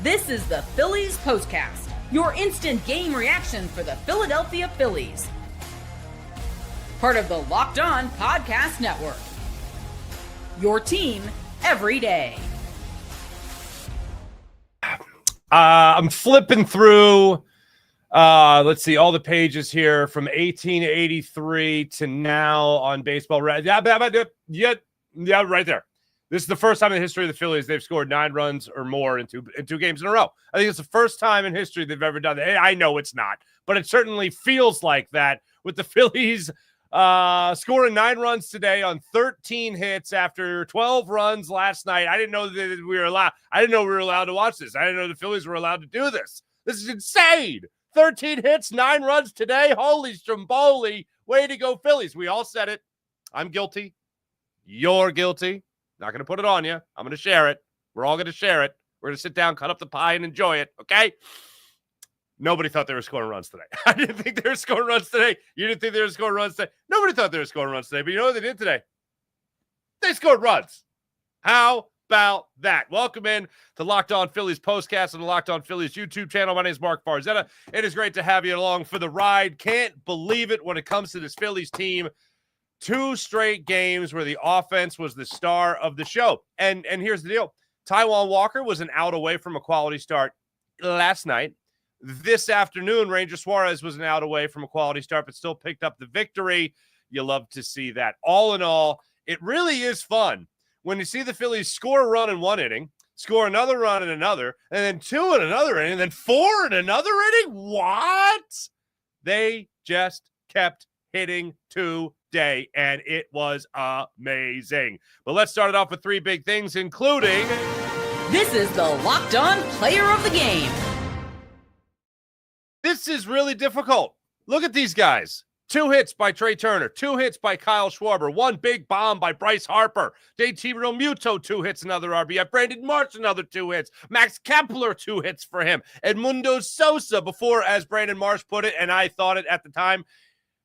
This is the Phillies Postcast, your instant game reaction for the Philadelphia Phillies. Part of the Locked On Podcast Network. Your team every day. I'm flipping through, let's see, all the pages here from 1883 to now on Baseball. Yeah, right there. This is the first time in the history of the Phillies they've scored 9 runs or more in two games in a row. I think it's the first time in history they've ever done that. Hey, I know it's not, but it certainly feels like that with the Phillies scoring 9 runs today on 13 hits after 12 runs last night. I didn't know that we were allowed. I didn't know we were allowed to watch this. I didn't know the Phillies were allowed to do this. This is insane. 13 hits, 9 runs today. Holy Stromboli. Way to go, Phillies. We all said it. I'm guilty. You're guilty. Not going to put it on you. I'm going to share it. We're all going to share it. We're going to sit down, cut up the pie, and enjoy it, okay? Nobody thought they were scoring runs today. I didn't think they were scoring runs today. You didn't think they were scoring runs today. Nobody thought they were scoring runs today. But you know what they did today? They scored runs. How about that? Welcome in to Locked On Phillies Postcast on the Locked On Phillies YouTube channel. My name is Mark Farzetta. It is great to have you along for the ride. Can't believe it when it comes to this Phillies team. 2 straight games where the offense was the star of the show. And here's the deal. Taijuan Walker was an out away from a quality start last night. This afternoon, Ranger Suarez was an out away from a quality start, but still picked up the victory. You love to see that. All in all, it really is fun when you see the Phillies score a run in one inning, score another run in another, and then 2 in another inning, and then 4 in another inning. What? They just kept hitting today, and it was amazing. But let's start it off with 3 big things, including... This is the Locked On Player of the Game. This is really difficult. Look at these guys. 2 hits by Trey Turner, 2 hits by Kyle Schwarber, 1 big bomb by Bryce Harper, JT Realmuto, 2 hits, another RBI, Brandon Marsh, another 2 hits, Max Kepler, 2 hits for him, Edmundo Sosa, before, as Brandon Marsh put it, and I thought it at the time,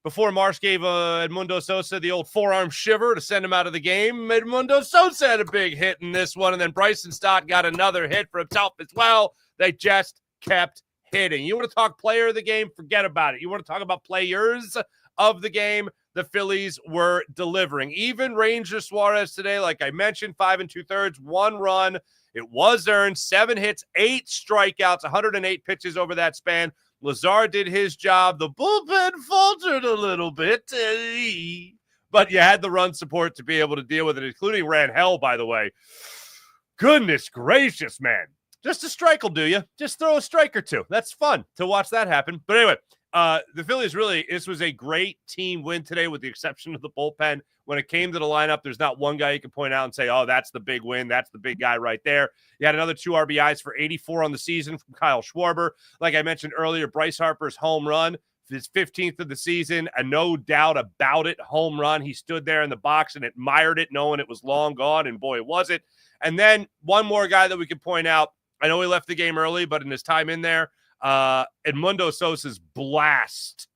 before Marsh gave Edmundo Sosa the old forearm shiver to send him out of the game, Edmundo Sosa had a big hit in this one, and then Bryson Stott got another hit for himself as well. They just kept hitting. You want to talk player of the game? Forget about it. You want to talk about players of the game? The Phillies were delivering. Even Ranger Suarez today, like I mentioned, 5 2/3, 1 run. It was earned, 7 hits, 8 strikeouts, 108 pitches over that span. Lazar did his job. The bullpen faltered a little bit, but you had the run support to be able to deal with it, including Rangel, by the way. Goodness gracious, man. Just a strike will do you. Just throw a strike or 2. That's fun to watch that happen. But anyway, the Phillies really, this was a great team win today with the exception of the bullpen. When it came to the lineup, there's not one guy you can point out and say, oh, that's the big win. That's the big guy right there. You had another 2 RBIs for 84 on the season from Kyle Schwarber. Like I mentioned earlier, Bryce Harper's home run, his 15th of the season, a no doubt about it home run. He stood there in the box and admired it, knowing it was long gone, and boy, was it. And then one more guy that we could point out. I know he left the game early, but in his time in there, Edmundo Sosa's blast.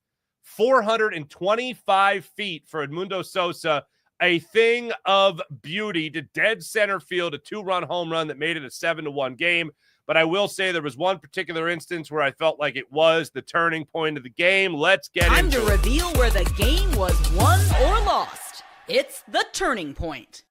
425 feet for Edmundo Sosa, a thing of beauty to dead center field, a 2-run home run that made it a 7-1 game. But I will say there was one particular instance where I felt like it was the turning point of the game. Let's get Time into to reveal where the game was won or lost. It's the turning point.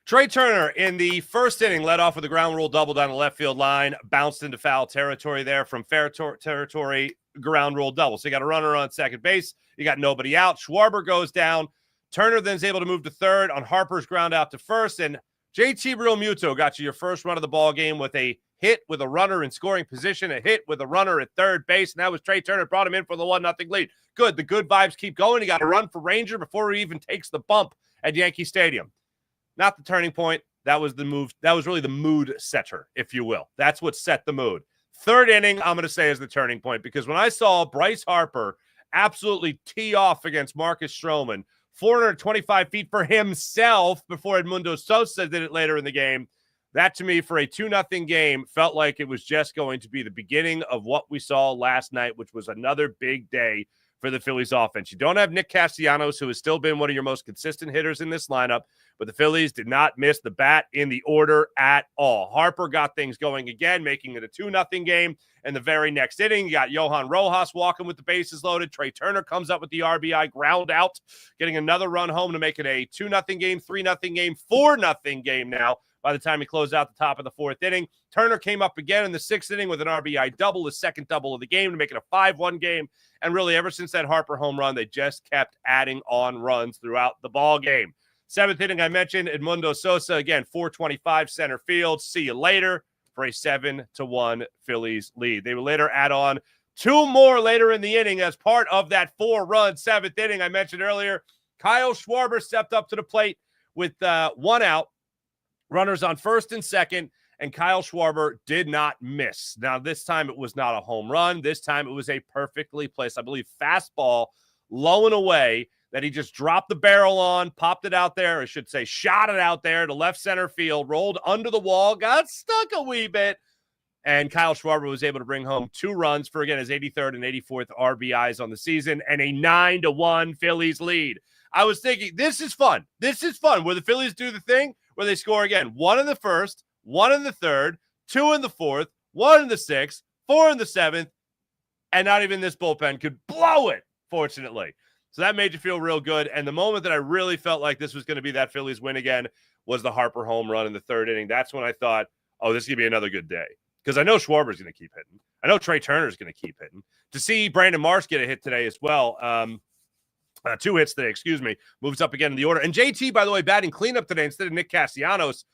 Trey Turner in the first inning led off with a ground rule double down the left field line, bounced into foul territory there from fair territory, ground rule double. So you got a runner on second base. You got nobody out. Schwarber goes down. Turner then is able to move to third on Harper's ground out to first. And JT Realmuto got you your first run of the ball game with a hit with a runner in scoring position, a hit with a runner at third base. And that was Trey Turner, brought him in for the 1-0 lead. Good. The good vibes keep going. He got a run for Ranger before he even takes the bump at Yankee Stadium. Not the turning point. That was the move. That was really the mood setter, if you will. That's what set the mood. Third inning, I'm going to say, is the turning point, because when I saw Bryce Harper absolutely tee off against Marcus Stroman, 425 feet for himself before Edmundo Sosa did it later in the game, that to me, for a 2-0 game, felt like it was just going to be the beginning of what we saw last night, which was another big day for the Phillies offense. You don't have Nick Castellanos, who has still been one of your most consistent hitters in this lineup, but the Phillies did not miss the bat in the order at all. Harper got things going again, making it a 2-0 game. And the very next inning, you got Johan Rojas walking with the bases loaded. Trey Turner comes up with the RBI ground out, getting another run home to make it a 2-0 game, 3-0 game, 4-0 game now by the time he closed out the top of the fourth inning. Turner came up again in the sixth inning with an RBI double, his second double of the game to make it a 5-1 game. And really, ever since that Harper home run, they just kept adding on runs throughout the ball game. Seventh inning, I mentioned Edmundo Sosa, again, 425 center field. See you later for a 7-1 Phillies lead. They would later add on two more later in the inning as part of that 4-run seventh inning I mentioned earlier. Kyle Schwarber stepped up to the plate with one out, runners on first and second, and Kyle Schwarber did not miss. Now, this time it was not a home run. This time it was a perfectly placed, I believe, fastball low and away that he just dropped the barrel on, popped it out there, I should say shot it out there to left center field, rolled under the wall, got stuck a wee bit, and Kyle Schwarber was able to bring home 2 runs for, again, his 83rd and 84th RBIs on the season and a 9-1 Phillies lead. I was thinking, this is fun. This is fun where the Phillies do the thing where they score, again, 1 in the first, 1 in the third, 2 in the fourth, 1 in the sixth, 4 in the seventh, and not even this bullpen could blow it, fortunately. So that made you feel real good. And the moment that I really felt like this was going to be that Phillies win again was the Harper home run in the third inning. That's when I thought, oh, this is going to be another good day. Because I know Schwarber's going to keep hitting. I know Trey Turner's going to keep hitting. To see Brandon Marsh get a hit today as well, 2 hits today, moves up again in the order. And JT, by the way, batting cleanup today instead of Nick Castellanos.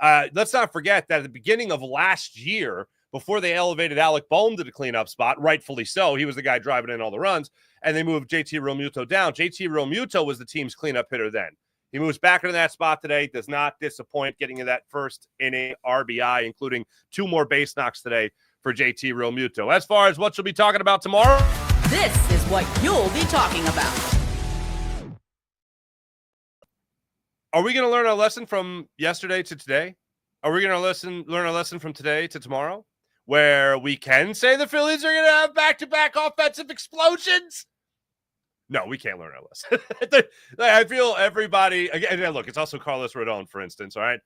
Let's not forget that at the beginning of last year, before they elevated Alec Boehm to the cleanup spot, rightfully so, he was the guy driving in all the runs, and they moved JT Realmuto down. JT Realmuto was the team's cleanup hitter then. He moves back into that spot today, does not disappoint, getting in that first inning RBI, including 2 more base knocks today for JT Realmuto. As far as what you'll be talking about tomorrow, this is what you'll be talking about. Are we going to learn our lesson from yesterday to today? Are we going to learn our lesson from today to tomorrow? Where we can say the Phillies are going to have back-to-back offensive explosions? No, we can't learn our lesson. I feel everybody, again, look, it's also Carlos Rodon, for instance, all right?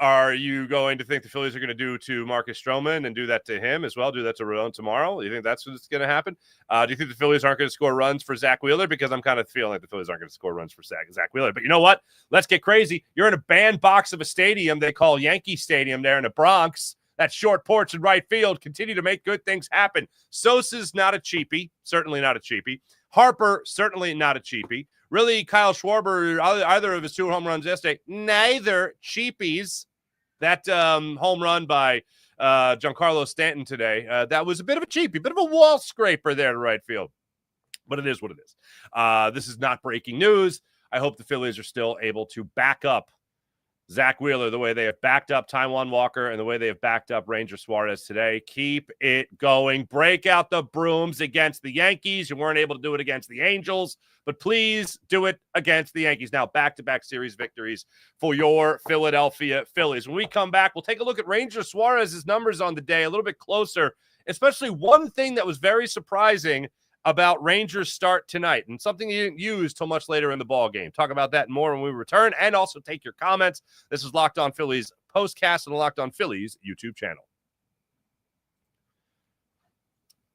Are you going to think the Phillies are going to do to Marcus Stroman and do that to him as well, do that to Rodon tomorrow? Do you think that's what's going to happen? Do you think the Phillies aren't going to score runs for Zach Wheeler? Because I'm kind of feeling like the Phillies aren't going to score runs for Zach Wheeler. But you know what? Let's get crazy. You're in a bandbox of a stadium they call Yankee Stadium there in the Bronx. That short porch in right field. Continue to make good things happen. Sosa's not a cheapie. Certainly not a cheapie. Harper, certainly not a cheapie. Really, Kyle Schwarber, either of his 2 home runs yesterday, neither cheapies. That home run by Giancarlo Stanton today, that was a bit of a cheapie, bit of a wall scraper there to right field. But it is what it is. This is not breaking news. I hope the Phillies are still able to back up Zach Wheeler the way they have backed up Taijuan Walker and the way they have backed up Ranger Suarez today. Keep it going. Break out the brooms against the Yankees. You weren't able to do it against the Angels, but please do it against the Yankees. Now, back-to-back series victories for your Philadelphia Phillies. When we come back, we'll take a look at Ranger Suarez's numbers on the day a little bit closer, especially one thing that was very surprising about Rangers' start tonight and something you didn't use till much later in the ball game. Talk about that and more when we return, and also take your comments. This is Locked On Phillies postcast on the Locked On Phillies YouTube channel.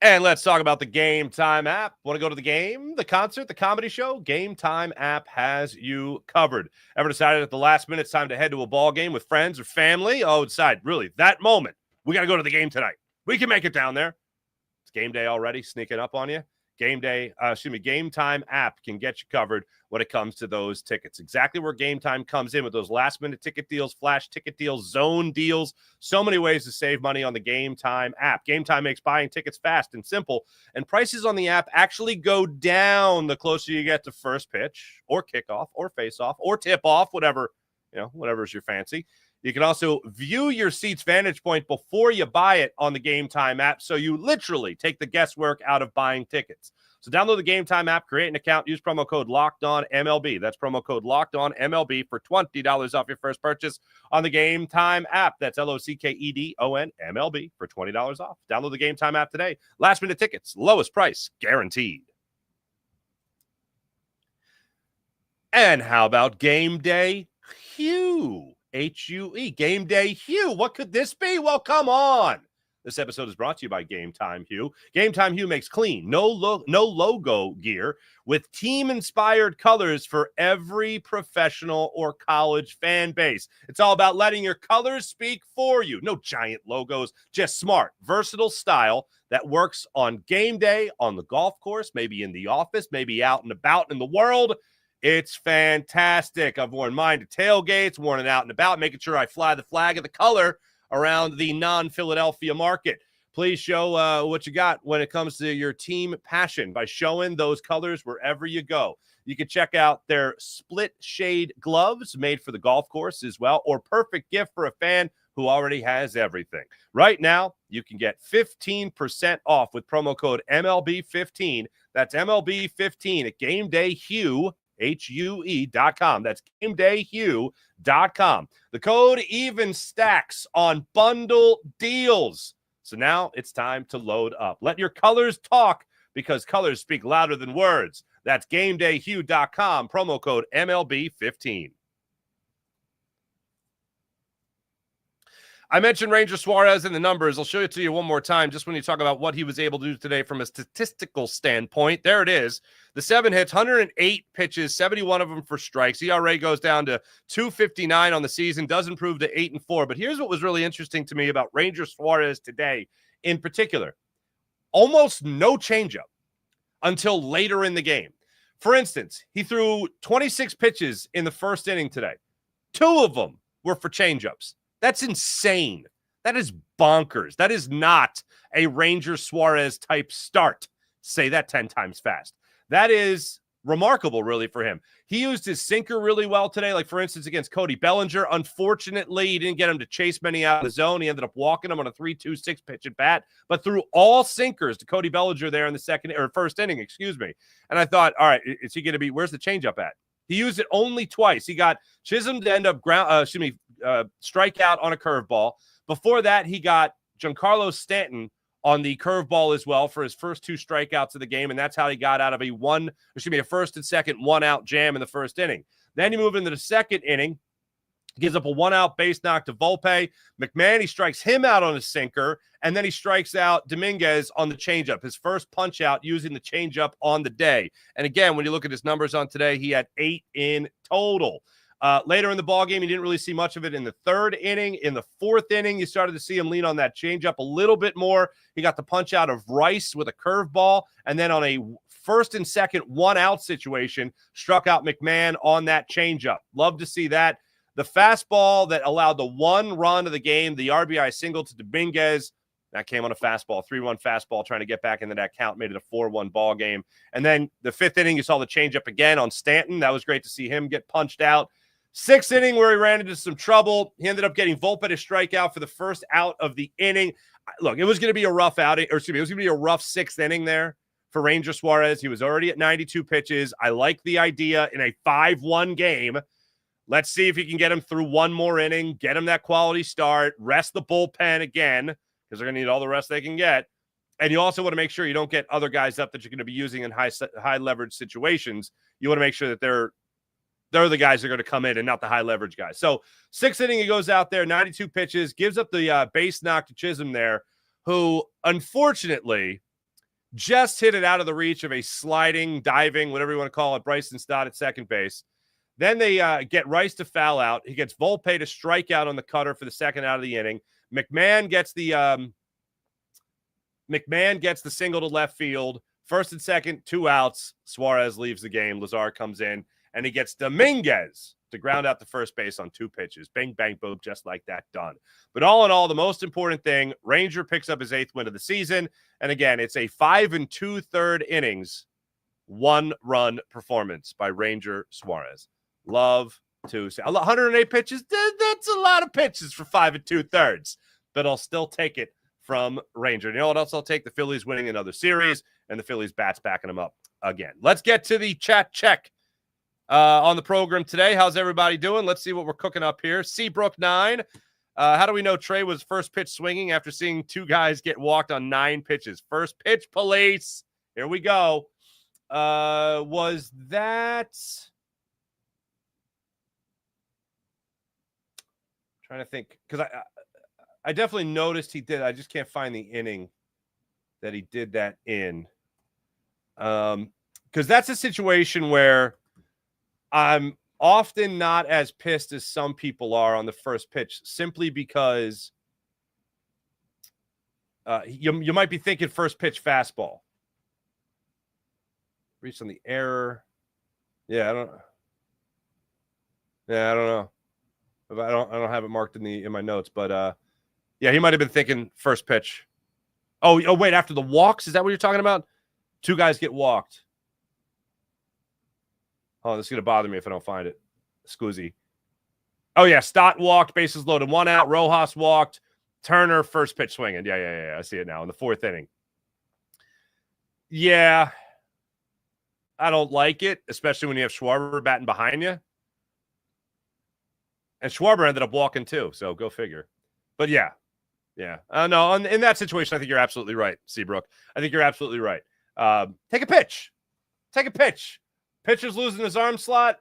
And let's talk about the Game Time app. Want to go to the game, the concert, the comedy show? Game Time app has you covered. Ever decided at the last minute it's time to head to a ball game with friends or family? Oh, decide, really, that moment, we got to go to the game tonight. We can make it down there. It's game day already, sneaking up on you. Game Time app can get you covered when it comes to those tickets. Exactly where Game Time comes in with those last-minute ticket deals, flash ticket deals, zone deals. So many ways to save money on the Game Time app. Game Time makes buying tickets fast and simple, and prices on the app actually go down the closer you get to first pitch or kickoff or face-off or tip-off, whatever's your fancy. You can also view your seat's vantage point before you buy it on the Game Time app, so you literally take the guesswork out of buying tickets. So download the Game Time app, create an account, use promo code LOCKEDONMLB. That's promo code LOCKEDONMLB for $20 off your first purchase on the Game Time app. That's LOCKEDONMLB for $20 off. Download the Game Time app today. Last minute tickets, lowest price guaranteed. And how about Gameday Hue, H-U-E, Gameday Hue. What could this be? Well, come on. This episode is brought to you by Gametime Hue. Gametime Hue makes clean, no logo gear with team-inspired colors for every professional or college fan base. It's all about letting your colors speak for you. No giant logos, just smart, versatile style that works on game day, on the golf course, maybe in the office, maybe out and about in the world. It's fantastic. I've worn mine to tailgates, worn it out and about, making sure I fly the flag of the color around the non-Philadelphia market. Please show what you got when it comes to your team passion by showing those colors wherever you go. You can check out their split shade gloves made for the golf course as well, or perfect gift for a fan who already has everything. Right now, you can get 15% off with promo code MLB15. That's MLB15 at Gameday Hue, HUE.com. That's GameDayHue.com. The code even stacks on bundle deals. So now it's time to load up. Let your colors talk because colors speak louder than words. That's GameDayHue.com. Promo code MLB15. I mentioned Ranger Suarez in the numbers. I'll show it to you one more time just when you talk about what he was able to do today from a statistical standpoint. There it is. The 7 hits, 108 pitches, 71 of them for strikes. ERA goes down to 2.59 on the season, does improve to 8-4. But here's what was really interesting to me about Ranger Suarez today in particular. Almost no changeup until later in the game. For instance, he threw 26 pitches in the first inning today. 2 of them were for changeups. That's insane. That is bonkers. That is not a Ranger Suarez type start. Say that 10 times fast. That is remarkable, really, for him. He used his sinker really well today, like, for instance, against Cody Bellinger. Unfortunately, he didn't get him to chase many out of the zone. He ended up walking him on a 3-2-6 pitch at bat, but threw all sinkers to Cody Bellinger there in the first inning, excuse me. And I thought, all right, is he going to be – where's the changeup at? He used it only twice. He got Chisholm to end up strikeout on a curveball. Before that, he got Giancarlo Stanton on the curveball as well for his first 2 strikeouts of the game, and that's how he got out of a first and second 1-out jam in the first inning. Then he moved into the second inning, gives up a 1-out base knock to Volpe. McMahon, he strikes him out on a sinker, and then he strikes out Dominguez on the changeup, his first punch out using the changeup on the day. And again, when you look at his numbers on today, he had 8 in total. Later in the ballgame, you didn't really see much of it in the third inning. In the fourth inning, you started to see him lean on that changeup a little bit more. He got the punch out of Bryce with a curveball, and then on a first and second 1-out situation, struck out McMahon on that changeup. Love to see that. The fastball that allowed the 1 run of the game, the RBI single to Dominguez, that came on a fastball, 3-1 fastball, trying to get back into that count, made it a 4-1 ball game. And then the 5th inning, you saw the changeup again on Stanton. That was great to see him get punched out. 6th inning, where he ran into some trouble. He ended up getting Volpe to strike out for the first out of the inning. Look, it was going to be a rough outing, or excuse me, it was going to be a rough 6th inning there for Ranger Suarez. He was already at 92 pitches. I like the idea in a 5-1 game. Let's see if he can get him through one more inning, get him that quality start, rest the bullpen again, because they're going to need all the rest they can get. And you also want to make sure you don't get other guys up that you're going to be using in high leverage situations. You want to make sure that they're the guys that are going to come in and not the high leverage guys. So 6th inning, he goes out there, 92 pitches, gives up the base knock to Chisholm there, who unfortunately just hit it out of the reach of a sliding, diving, whatever you want to call it, Bryson Stott at second base. Then they get Rice to foul out. He gets Volpe to strike out on the cutter for the second out of the inning. McMahon gets the single to left field. First and second, 2 outs. Suarez leaves the game. Lazar comes in, and he gets Dominguez to ground out the first base on 2 pitches. Bang, bang, boom, just like that, done. But all in all, the most important thing, Ranger picks up his 8th win of the season. And again, it's a 5 2/3 innings, 1-run performance by Ranger Suarez. Love to see 108 pitches. That's a lot of pitches for 5 2/3, but I'll still take it from Ranger. You know what else I'll take? The Phillies winning another series and the Phillies bats backing them up again. Let's get to the chat check on the program today. How's everybody doing? Let's see what we're cooking up here. Seabrook 9. How do we know Trey was first pitch swinging after seeing 2 guys get walked on 9 pitches? First pitch police. Here we go. Was that... Trying to think, because I definitely noticed he did. I just can't find the inning that he did that in. Because that's a situation where I'm often not as pissed as some people are on the first pitch, simply because you might be thinking first pitch fastball. Reached on the error. Yeah, I don't know. I don't have it marked in my notes, but yeah, he might have been thinking first pitch. Oh wait, after the walks, is that what you're talking about? Two guys get walked. Oh, this is gonna bother me if I don't find it. Scuzzi. Oh yeah, Stott walked, bases loaded, 1 out. Rojas walked. Turner first pitch swinging. Yeah. I see it now in the 4th inning. Yeah, I don't like it, especially when you have Schwarber batting behind you. And Schwarber ended up walking too, so go figure. But yeah. No, in that situation, I think you're absolutely right, Seabrook. I think you're absolutely right. Take a pitch. Pitcher's losing his arm slot.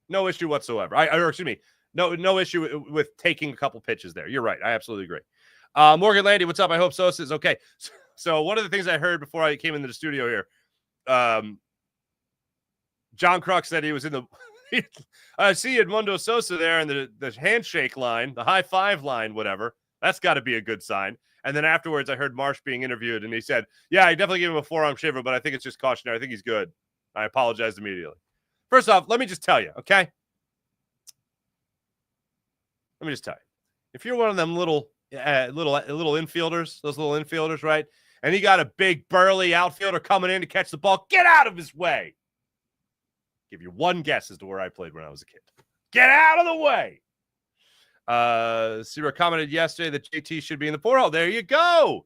No issue whatsoever. Excuse me. No issue with taking a couple pitches there. You're right. I absolutely agree. Morgan Landy, what's up? I hope Sosa is okay. So one of the things I heard before I came into the studio here, John Kruk said he was in the I see Edmundo Sosa there in the handshake line, the high five line, whatever. That's got to be a good sign. And then afterwards, I heard Marsh being interviewed, and he said, yeah, I definitely gave him a forearm shiver, but I think it's just cautionary. I think he's good. I apologized immediately. First off, let me just tell you, okay? Let me just tell you. If you're one of them little infielders, those little infielders, right? And you got a big, burly outfielder coming in to catch the ball, get out of his way. Give you one guess as to where I played when I was a kid. Get out of the way. Seabrook commented yesterday that JT should be in the portal. There you go.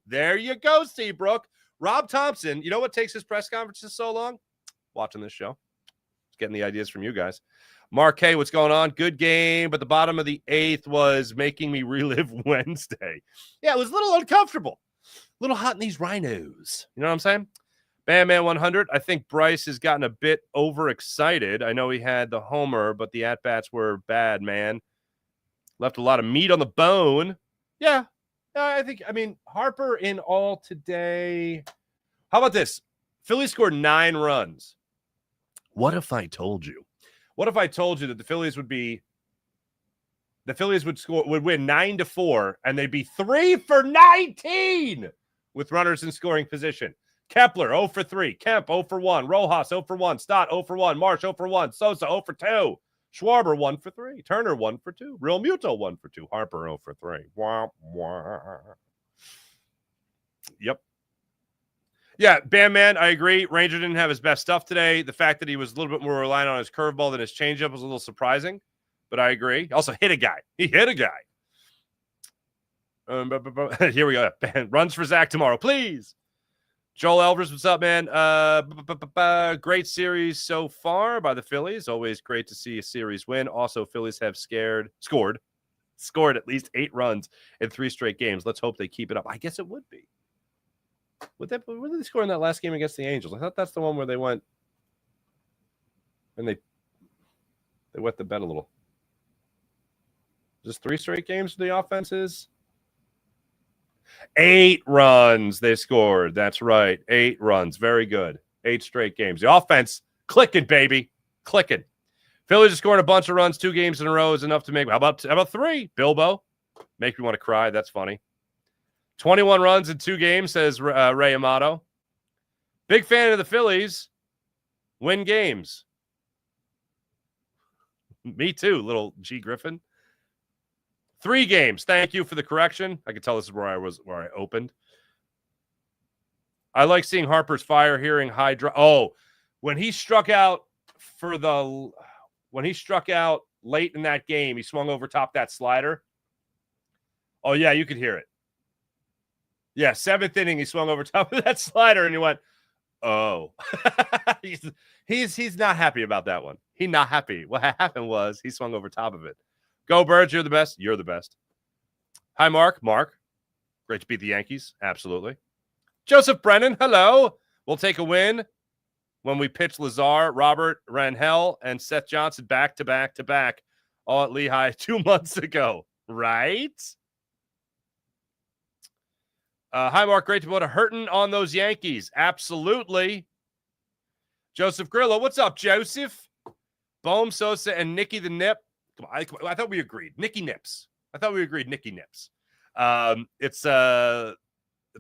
Seabrook. Rob Thompson, you know what takes his press conferences so long? Watching this show. Getting the ideas from you guys. Mark K, what's going on? Good game, but the bottom of the 8th was making me relive Wednesday. Yeah, it was a little uncomfortable. A little hot in these rhinos. You know what I'm saying? Bam Man 100. I think Bryce has gotten a bit overexcited. I know he had the homer, but the at-bats were bad, man. Left a lot of meat on the bone. Yeah. I mean, Harper in all today. How about this? Phillies scored 9 runs. What if I told you? What if I told you that the Phillies would win 9-4, and they'd be 3 for 19 with runners in scoring position? Kepler 0 for 3, Kemp 0 for 1, Rojas 0 for 1, Stott 0 for 1, Marsh 0 for 1, Sosa 0 for 2, Schwarber 1 for 3, Turner 1 for 2, Real Muto 1 for 2, Harper 0 for 3. Wah, wah. Yep. Yeah, Bam Man, I agree. Ranger didn't have his best stuff today. The fact that he was a little bit more reliant on his curveball than his changeup was a little surprising, but I agree. He also hit a guy. Here we go. Runs for Zach tomorrow, please. Joel Elvers, what's up, man? Great series so far by the Phillies. Always great to see a series win. Also, Phillies have scored at least 8 runs in 3 straight games. Let's hope they keep it up. I guess it would be. What did they score in that last game against the Angels? I thought that's the one where they went and they wet the bed a little. Just 3 straight games for the offenses. 8 runs they scored. That's right. 8 runs. Very good. 8 straight games. The offense clicking, baby. Clicking. Phillies are scoring a bunch of runs 2 games in a row is enough to make. How about 3? Bilbo. Make me want to cry. That's funny. 21 runs in 2 games, says Ray Amato. Big fan of the Phillies. Win games. Me too, little G Griffin. 3 games. Thank you for the correction. I can tell this is where I opened. I like seeing Harper's fire, hearing high drop. Oh, when he struck out late in that game, he swung over top that slider. Oh yeah, you could hear it. Yeah, 7th inning, he swung over top of that slider, and he went, oh. he's not happy about that one. He's not happy. What happened was he swung over top of it. Go Birds, you're the best. You're the best. Hi, Mark. Mark, great to beat the Yankees. Absolutely. Joseph Brennan, hello. We'll take a win when we pitch Lazar, Robert Rangel, and Seth Johnson back to back, all at Lehigh 2 months ago. Right? Hi, Mark. Great to put a hurting on those Yankees. Absolutely. Joseph Grillo. What's up, Joseph? Bohm, Sosa, and Nicky the Nip. Come on, I thought we agreed. Nicky Nips. I thought we agreed Nicky Nips. It's a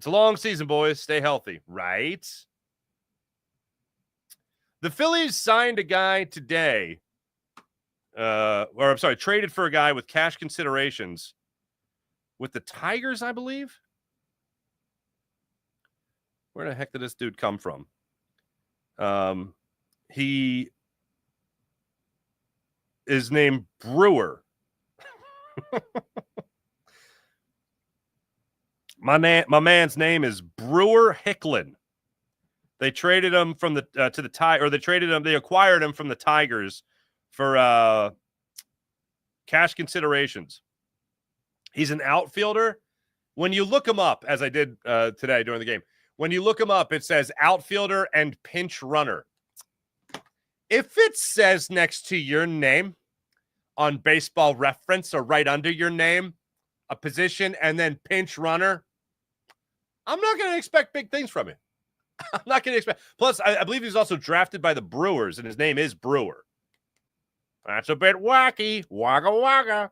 long season, boys. Stay healthy. Right? The Phillies signed a guy today. Traded for a guy with cash considerations with the Tigers, I believe. Where the heck did this dude come from? He is named Brewer. My man's name is Brewer Hicklin. They traded him from the to the Tigers, or they acquired him from the Tigers for cash considerations. He's an outfielder. When you look him up, as I did today during the game, when you look him up, it says outfielder and pinch runner. If it says next to your name on Baseball Reference or right under your name, a position and then pinch runner, I'm not going to expect big things from him. I'm not going to expect. Plus, I believe he's also drafted by the Brewers, and his name is Brewer. That's a bit wacky. Wagga wagga.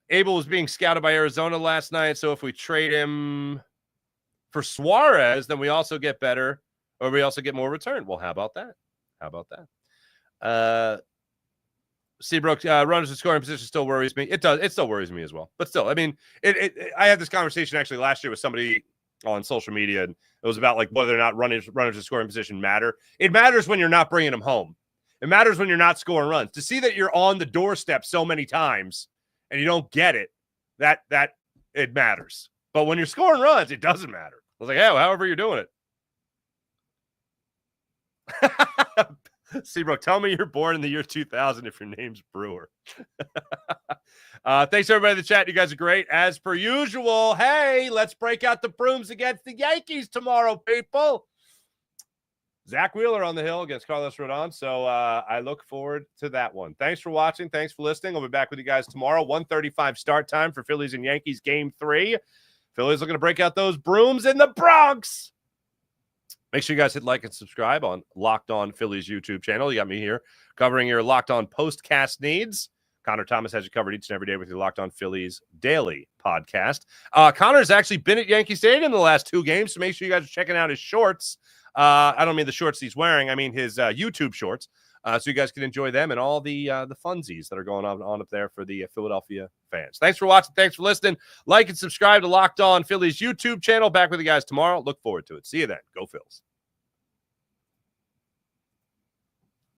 Abel was being scouted by Arizona last night, so if we trade him for Suarez, then we also get better, or we also get more return. Well, how about that? How about that? Seabrook, runners in scoring position still worries me. It does. It still worries me as well. But still, I mean, I had this conversation actually last year with somebody on social media, and it was about like whether or not runners in scoring position matter. It matters when you're not bringing them home. It matters when you're not scoring runs. To see that you're on the doorstep so many times and you don't get it, that it matters. But when you're scoring runs, it doesn't matter. I was like, hey, however you're doing it. Seabrook, tell me you're born in the year 2000 if your name's Brewer. Thanks, everybody in the chat. You guys are great. As per usual, hey, let's break out the brooms against the Yankees tomorrow, people. Zach Wheeler on the hill against Carlos Rodon. So I look forward to that one. Thanks for watching. Thanks for listening. I'll be back with you guys tomorrow. 1:35 start time for Phillies and Yankees Game 3. Phillies looking to break out those brooms in the Bronx. Make sure you guys hit like and subscribe on Locked On Phillies YouTube channel. You got me here covering your Locked On postcast needs. Connor Thomas has you covered each and every day with your Locked On Phillies daily podcast. Connor's actually been at Yankee Stadium the last 2 games, so make sure you guys are checking out his shorts. I don't mean the shorts he's wearing. I mean his YouTube shorts. So you guys can enjoy them and all the funsies that are going on up there for the Philadelphia fans. Thanks for watching. Thanks for listening. Like and subscribe to Locked On Phillies YouTube channel. Back with you guys tomorrow. Look forward to it. See you then. Go Phils.